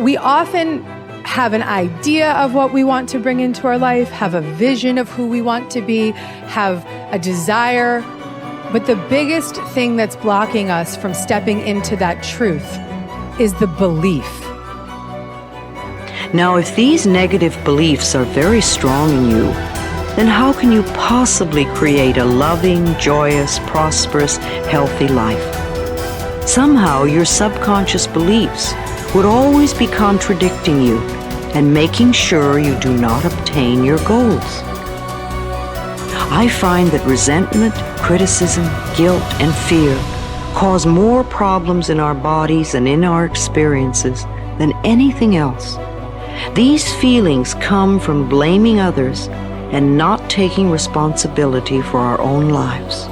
We often have an idea of what we want to bring into our life, have a vision of who we want to be, have a desire. But the biggest thing that's blocking us from stepping into that truth is the belief. Now, if these negative beliefs are very strong in you, then how can you possibly create a loving, joyous, prosperous, healthy life? Somehow your subconscious beliefs would always be contradicting you and making sure you do not obtain your goals. I find that resentment, criticism, guilt, and fear cause more problems in our bodies and in our experiences than anything else. These feelings come from blaming others and not taking responsibility for our own lives.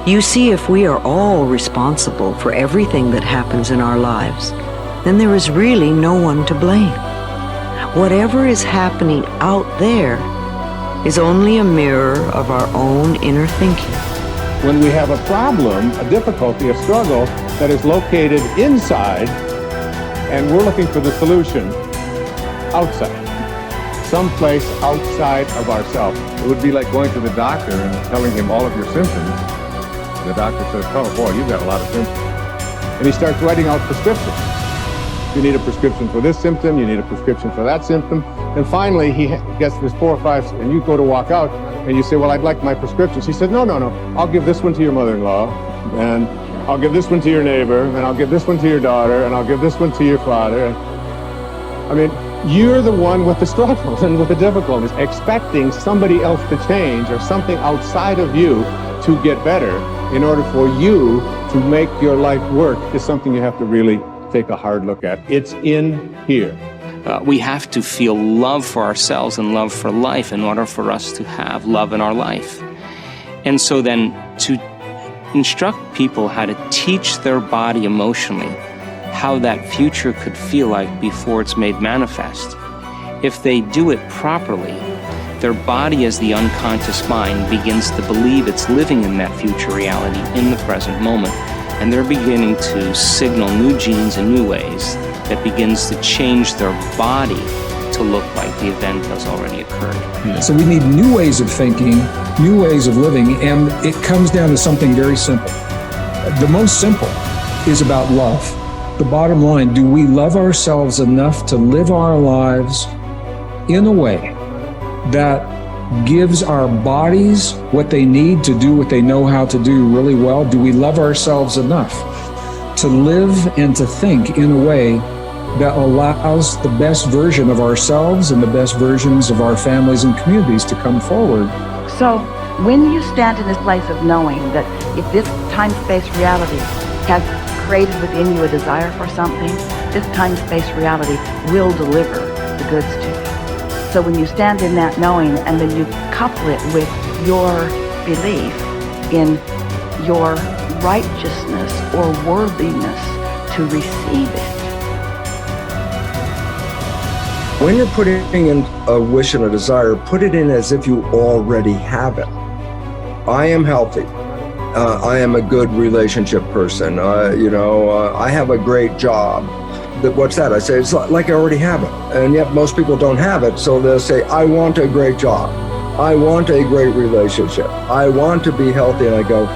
You see, if we are all responsible for everything that happens in our lives, then there is really no one to blame. Whatever is happening out there is only a mirror of our own inner thinking. When we have a problem, a difficulty, a struggle that is located inside, and we're looking for the solution outside, someplace outside of ourselves. It would be like going to the doctor and telling him all of your symptoms. The doctor says, oh boy, you've got a lot of symptoms. And he starts writing out prescriptions. You need a prescription for this symptom, you need a prescription for that symptom. And finally, he gets this 4 or 5, and you go to walk out, and you say, well, I'd like my prescriptions. He said, no, I'll give this one to your mother-in-law, and I'll give this one to your neighbor, and I'll give this one to your daughter, and I'll give this one to your father. I mean, you're the one with the struggles and with the difficulties, expecting somebody else to change or something outside of you to get better in order for you to make your life work is something you have to really take a hard look at. It's in here. We have to feel love for ourselves and love for life in order for us to have love in our life. And so then to instruct people how to teach their body emotionally how that future could feel like before it's made manifest. If they do it properly, their body as the unconscious mind begins to believe it's living in that future reality in the present moment. And they're beginning to signal new genes in new ways that begins to change their body to look like the event has already occurred. So we need new ways of thinking, new ways of living, and it comes down to something very simple. The most simple is about love. The bottom line, do we love ourselves enough to live our lives in a way that gives our bodies what they need to do what they know how to do really well? Do we love ourselves enough to live and to think in a way that allows the best version of ourselves and the best versions of our families and communities to come forward? So when you stand in this place of knowing that if this time-space reality has created within you a desire for something, this time-space reality will deliver the goods to you. So when you stand in that knowing and then you couple it with your belief in your righteousness or worthiness to receive it. When you're putting in a wish and a desire, put it in as if you already have it. I am healthy. I am a good relationship person. I have a great job. What's that? I say, it's like I already have it. And yet most people don't have it. So they'll say, I want a great job. I want a great relationship. I want to be healthy. And I go,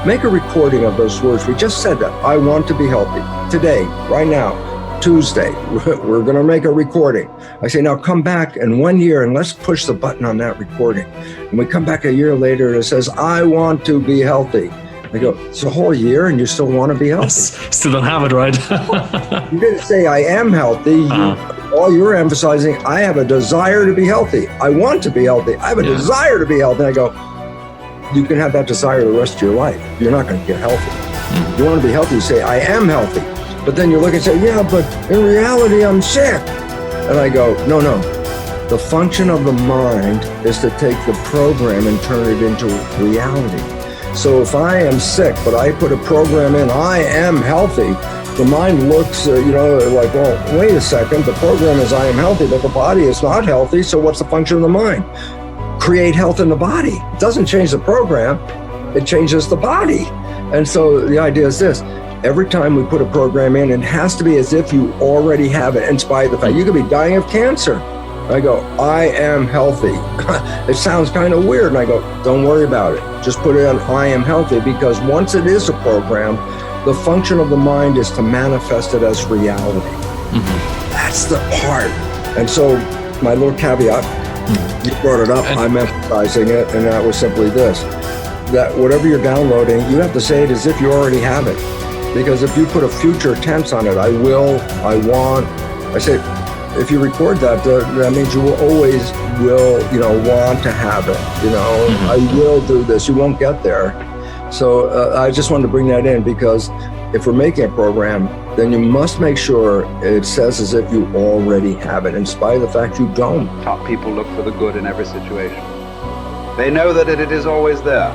make a recording of those words. We just said that. I want to be healthy. Today, right now, Tuesday, we're going to make a recording. I say, now come back in 1 year and let's push the button on that recording. And we come back a year later and it says, I want to be healthy. I go, it's a whole year and you still want to be healthy? Still don't have it, right? You didn't say I am healthy. All you're emphasizing, I have a desire to be healthy. I want to be healthy. I have a desire to be healthy. I go, you can have that desire the rest of your life. You're not going to get healthy. You want to be healthy, you say, I am healthy. But then you look and say, yeah, but in reality, I'm sick. And I go, no. The function of the mind is to take the program and turn it into reality. So if I am sick, but I put a program in, I am healthy, the mind looks, like, well, wait a second, the program is I am healthy, but the body is not healthy, so what's the function of the mind? Create health in the body. It doesn't change the program, it changes the body. And so the idea is this, every time we put a program in, it has to be as if you already have it, in spite of the fact you could be dying of cancer. I go, I am healthy. It sounds kind of weird. And I go, don't worry about it. Just put it on I am healthy, because once it is a program, the function of the mind is to manifest it as reality. Mm-hmm. That's the part. And so my little caveat, you brought it up, I'm emphasizing it, and that was simply this, that whatever you're downloading, you have to say it as if you already have it. Because if you put a future tense on it, I will, I want, I say, if you record that, that means you will always want to have it. I will do this. You won't get there. So I just wanted to bring that in, because if we're making a program, then you must make sure it says as if you already have it, in spite of the fact you don't. Top people look for the good in every situation. They know that it is always there.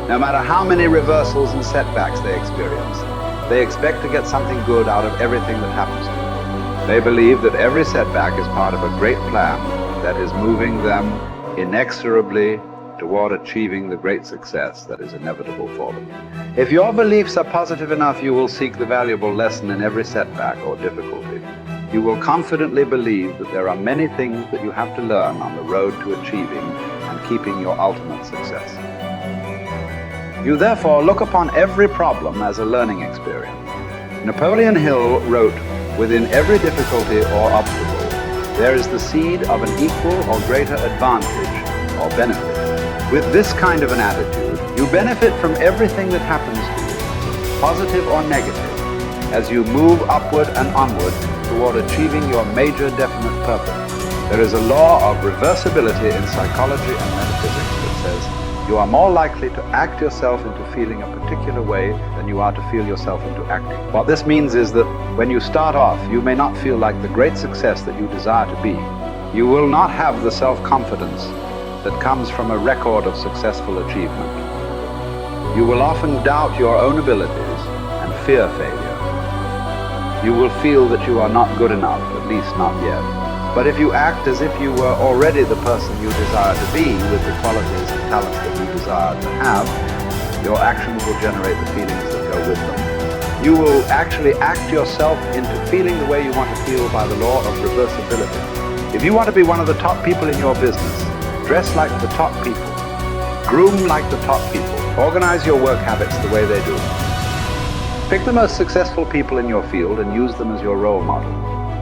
No matter how many reversals and setbacks they experience, they expect to get something good out of everything that happens to them. They believe that every setback is part of a great plan that is moving them inexorably toward achieving the great success that is inevitable for them. If your beliefs are positive enough, you will seek the valuable lesson in every setback or difficulty. You will confidently believe that there are many things that you have to learn on the road to achieving and keeping your ultimate success. You therefore look upon every problem as a learning experience. Napoleon Hill wrote, "Within every difficulty or obstacle, there is the seed of an equal or greater advantage or benefit." With this kind of an attitude, you benefit from everything that happens to you, positive or negative, as you move upward and onward toward achieving your major definite purpose. There is a law of reversibility in psychology and metaphysics that says you are more likely to act yourself into feeling a particular way than you are to feel yourself into acting. What this means is that when you start off, you may not feel like the great success that you desire to be. You will not have the self-confidence that comes from a record of successful achievement. You will often doubt your own abilities and fear failure. You will feel that you are not good enough, at least not yet. But if you act as if you were already the person you desire to be, with the qualities and talents that you desire to have, your actions will generate the feelings that go with them. You will actually act yourself into feeling the way you want to feel by the law of reversibility. If you want to be one of the top people in your business, dress like the top people, groom like the top people, organize your work habits the way they do. Pick the most successful people in your field and use them as your role model.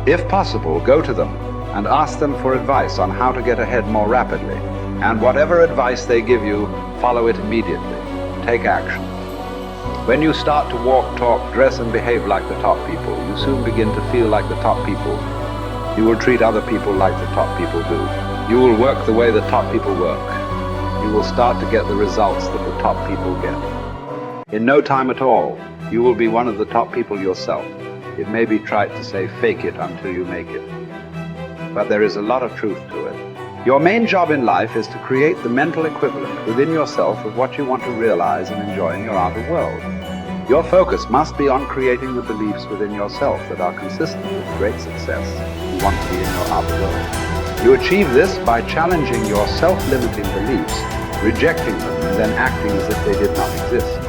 If possible, go to them and ask them for advice on how to get ahead more rapidly. And whatever advice they give you, follow it immediately. Take action. When you start to walk, talk, dress, and behave like the top people, you soon begin to feel like the top people. You will treat other people like the top people do. You will work the way the top people work. You will start to get the results that the top people get. In no time at all, you will be one of the top people yourself. It may be trite to say fake it until you make it, but there is a lot of truth to it. Your main job in life is to create the mental equivalent within yourself of what you want to realize and enjoy in your outer world. Your focus must be on creating the beliefs within yourself that are consistent with great success you want to be in your outer world. You achieve this by challenging your self-limiting beliefs, rejecting them, and then acting as if they did not exist.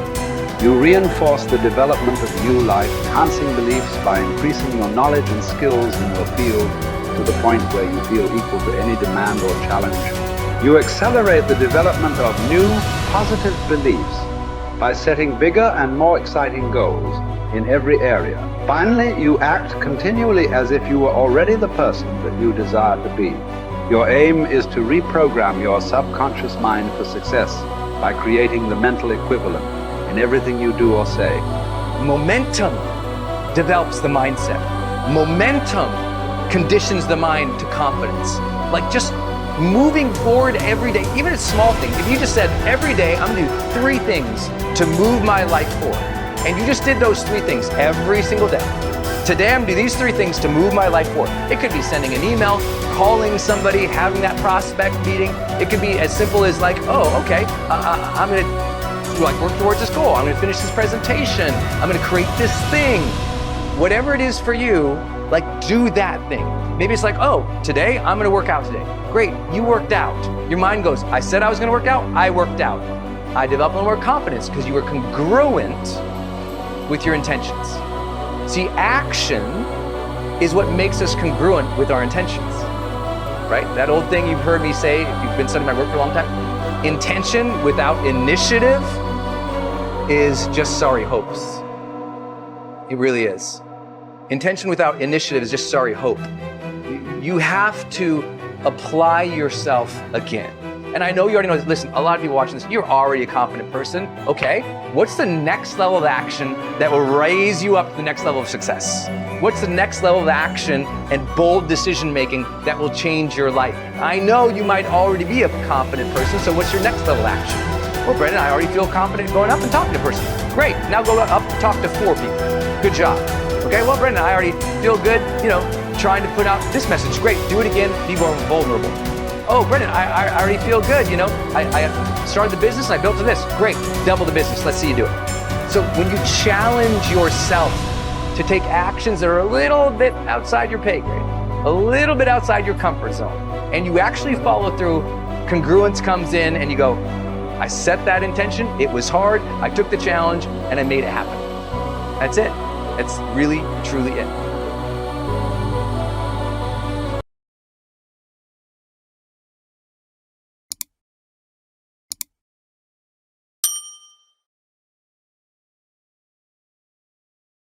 You reinforce the development of new life, enhancing beliefs by increasing your knowledge and skills in your field to the point where you feel equal to any demand or challenge. You accelerate the development of new, positive beliefs by setting bigger and more exciting goals in every area. Finally, you act continually as if you were already the person that you desire to be. Your aim is to reprogram your subconscious mind for success by creating the mental equivalent in everything you do or say. Momentum develops the mindset. Momentum conditions the mind to confidence. Like just moving forward every day, even a small thing. If you just said, every day I'm gonna do 3 things to move my life forward, and you just did those 3 things every single day. Today I'm gonna do these 3 things to move my life forward. It could be sending an email, calling somebody, having that prospect meeting. It could be as simple as like, oh, okay, I'm gonna work towards this goal. I'm gonna finish this presentation. I'm gonna create this thing. Whatever it is for you, do that thing. Maybe it's like, oh, today I'm gonna work out today. Great, you worked out. Your mind goes, I said I was gonna work out, I worked out. I developed a little more confidence because you were congruent with your intentions. See, action is what makes us congruent with our intentions, right? That old thing you've heard me say, if you've been studying my work for a long time, intention without initiative is just sorry hopes. It really is. Intention without initiative is just sorry hope. You have to apply yourself again. And I know you already know this. Listen, a lot of people watching this, you're already a confident person. Okay, what's the next level of action that will raise you up to the next level of success? What's the next level of action and bold decision making that will change your life? I know you might already be a confident person, so what's your next level of action? Well, Brendon, I already feel confident going up and talking to a person. Great, now go up and talk to 4 people. Good job. Okay, well, Brendon, I already feel good, trying to put out this message. Great, do it again, be more vulnerable. Oh, Brendon, I already feel good, I started the business and I built to this. Great, double the business, let's see you do it. So when you challenge yourself to take actions that are a little bit outside your pay grade, a little bit outside your comfort zone, and you actually follow through, congruence comes in and you go, I set that intention, it was hard, I took the challenge, and I made it happen. That's it. That's really, truly it.